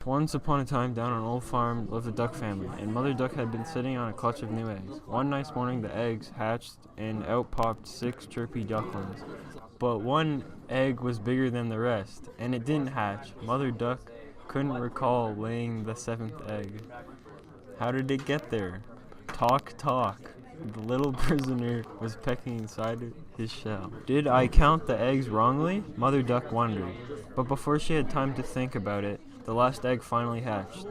Once upon a time, down on an old farm lived a duck family, and Mother Duck had been sitting on a clutch of new eggs. One nice morning, the eggs hatched, and out popped 6 chirpy ducklings. But one egg was bigger than the rest, and it didn't hatch. Mother Duck couldn't recall laying the 7th egg. How did it get there? Talk, talk. The little prisoner was pecking inside his shell. Did I count the eggs wrongly? Mother Duck wondered. But before she had time to think about it, the last egg finally hatched.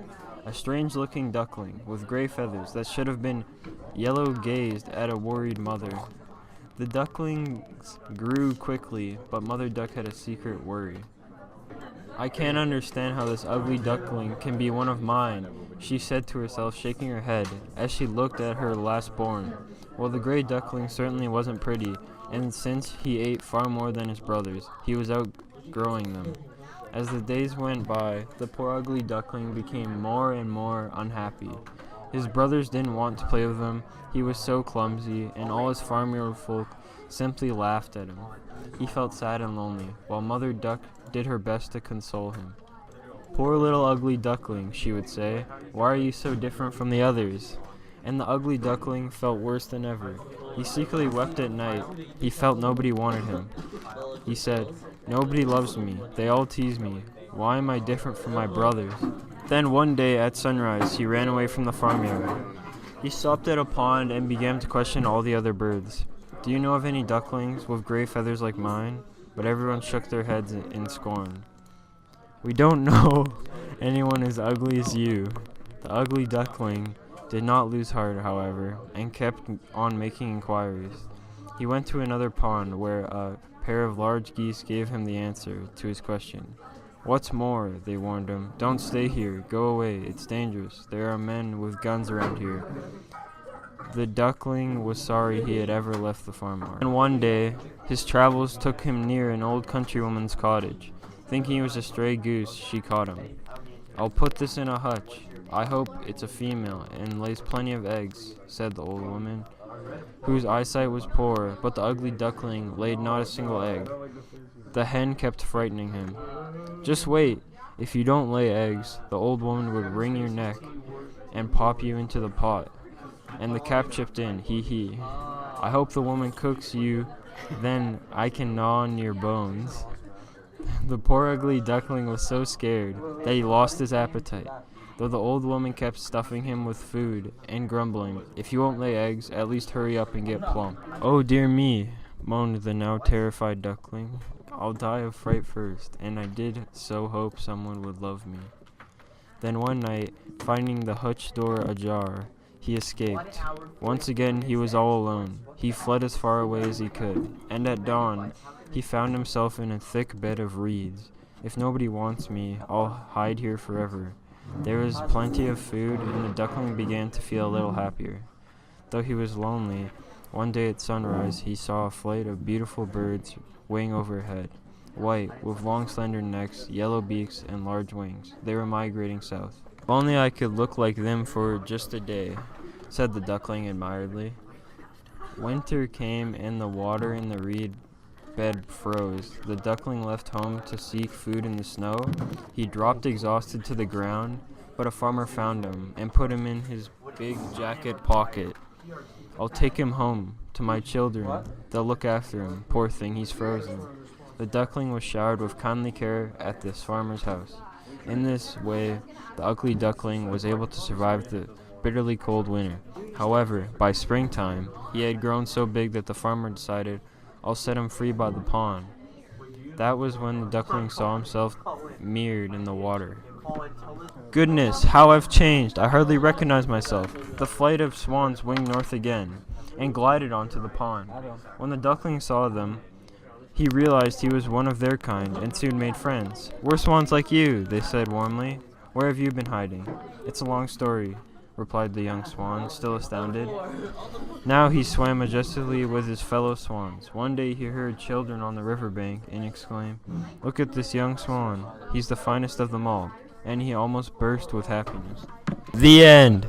A strange-looking duckling with gray feathers that should have been yellow gazed at a worried mother. The ducklings grew quickly, but Mother Duck had a secret worry. I can't understand how this ugly duckling can be one of mine, she said to herself, shaking her head as she looked at her last-born. Well, the gray duckling certainly wasn't pretty, and since he ate far more than his brothers, he was outgrowing them. As the days went by, the poor ugly duckling became more and more unhappy. His brothers didn't want to play with him, he was so clumsy, and all his farmyard folk simply laughed at him. He felt sad and lonely, while Mother Duck did her best to console him. Poor little ugly duckling, she would say, why are you so different from the others? And the ugly duckling felt worse than ever. He secretly wept at night. He felt nobody wanted him. He said, nobody loves me. They all tease me. Why am I different from my brothers? Then one day at sunrise, he ran away from the farmyard. He stopped at a pond and began to question all the other birds. Do you know of any ducklings with gray feathers like mine? But everyone shook their heads in scorn. We don't know anyone as ugly as you. The ugly duckling did not lose heart, however, and kept on making inquiries. He went to another pond where a pair of large geese gave him the answer to his question. What's more, they warned him, don't stay here, go away, it's dangerous. There are men with guns around here. The duckling was sorry he had ever left the farmyard. And one day, his travels took him near an old countrywoman's cottage. Thinking he was a stray goose, she caught him. I'll put this in a hutch. I hope it's a female and lays plenty of eggs, said the old woman, whose eyesight was poor, but the ugly duckling laid not a single egg. The hen kept frightening him. Just wait. If you don't lay eggs, the old woman would wring your neck and pop you into the pot. And the cat chipped in, hee hee. I hope the woman cooks you, then I can gnaw on your bones. The poor ugly duckling was so scared that he lost his appetite, though the old woman kept stuffing him with food and grumbling, if you won't lay eggs, at least hurry up and get plump. Oh dear me, moaned the now terrified duckling. I'll die of fright first, and I did so hope someone would love me. Then one night, finding the hutch door ajar, he escaped. Once again he was all alone. He fled as far away as he could, and at dawn he found himself in a thick bed of reeds. If nobody wants me, I'll hide here forever. There was plenty of food, and the duckling began to feel a little happier. Though he was lonely, one day at sunrise he saw a flight of beautiful birds wing overhead. White, with long slender necks, yellow beaks, and large wings. They were migrating south. If only I could look like them for just a day, said the duckling admiringly. Winter came and the water in the reed bed froze. The duckling left home to seek food in the snow. He dropped exhausted to the ground, but a farmer found him and put him in his big jacket pocket. I'll take him home to my children. They'll look after him. Poor thing, he's frozen. The duckling was showered with kindly care at this farmer's house. In this way, the ugly duckling was able to survive the bitterly cold winter. However, by springtime, he had grown so big that the farmer decided, I'll set him free by the pond. That was when the duckling saw himself mirrored in the water. Goodness, how I've changed! I hardly recognize myself. The flight of swans winged north again, and glided onto the pond. When the duckling saw them, he realized he was one of their kind, and soon made friends. We're swans like you, they said warmly. Where have you been hiding? It's a long story, replied the young swan, still astounded. Now he swam majestically with his fellow swans. One day he heard children on the riverbank and exclaimed, Look at this young swan. He's the finest of them all. And he almost burst with happiness. The end.